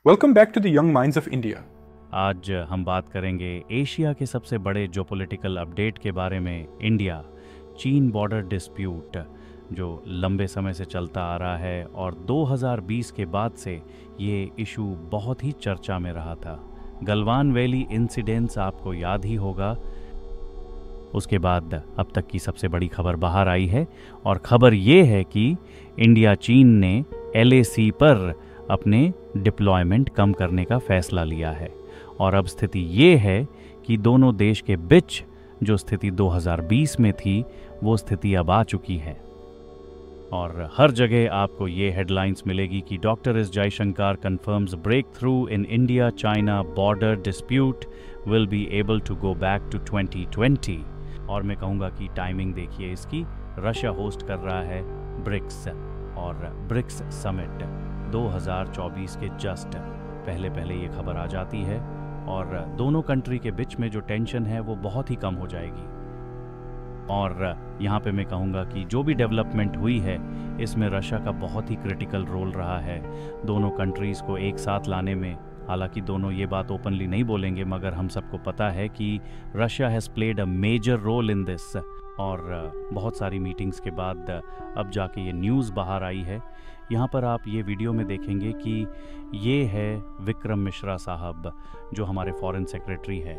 Welcome back to the young minds of India. आज हम बात करेंगे एशिया के सबसे बड़े जियोपॉलिटिकल अपडेट के बारे में। इंडिया चीन बॉर्डर डिस्प्यूट जो लंबे समय से चलता आ रहा है और 2020 के बाद से ये इशू बहुत ही चर्चा में रहा था। गलवान वैली इंसिडेंट्स आपको याद ही होगा। उसके बाद अब तक की सबसे बड़ी खबर बाहर आई है और खबर ये है कि इंडिया चीन ने LAC पर अपने डिप्लॉयमेंट कम करने का फैसला लिया है और अब स्थिति ये है कि दोनों देश के बीच जो स्थिति 2020 में थी वो स्थिति अब आ चुकी है। और हर जगह आपको ये हेडलाइंस मिलेगी कि doctor S Jaishankar confirms breakthrough in India China border dispute will be able to go back to 2020। और मैं कहूँगा कि टाइमिंग देखिए इसकी, रशिया होस्ट कर रहा है ब्रिक्स और ब्रिक्स समिट 2024 के जस्ट पहले ये खबर आ जाती है और दोनों कंट्री के बीच में जो टेंशन है वो बहुत ही कम हो जाएगी। और यहाँ पे मैं कहूँगा कि जो भी डेवलपमेंट हुई है इसमें रशिया का बहुत ही क्रिटिकल रोल रहा है दोनों कंट्रीज़ को एक साथ लाने में। हालांकि दोनों ये बात ओपनली नहीं बोलेंगे मगर हम सबको पता है कि Russia has played a major role in this. और बहुत सारी मीटिंग्स के बाद अब जाके ये न्यूज़ बाहर आई है। यहाँ पर आप ये वीडियो में देखेंगे कि ये है विक्रम मिश्रा साहब जो हमारे फॉरेन सेक्रेटरी है,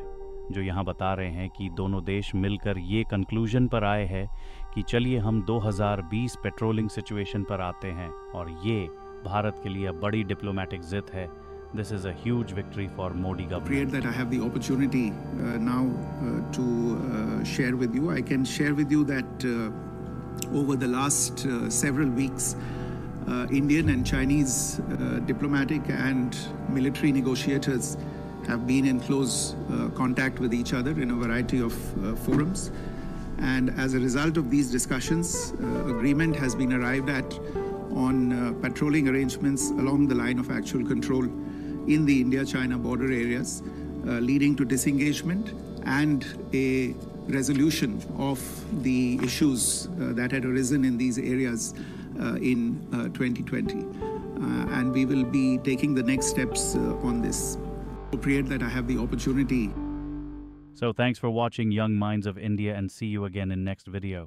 जो यहाँ बता रहे हैं कि दोनों देश मिलकर ये कंक्लूजन पर आए हैं कि चलिए हम 2020 पेट्रोलिंग सिचुएशन पर आते हैं और ये भारत के लिए बड़ी डिप्लोमेटिक जीत है। This is a huge victory for Modi government. Great that I have the opportunity now to share with you. I can share with you that over the last several weeks, Indian and Chinese diplomatic and military negotiators have been in close contact with each other in a variety of forums. And as a result of these discussions, agreement has been arrived at on patrolling arrangements along the line of actual control in the India-China border areas, leading to disengagement and a resolution of the issues that had arisen in these areas in 2020. And we will be taking the next steps on this. Appropriate that I have the opportunity. So thanks for watching Young Minds of India and see you again in next video.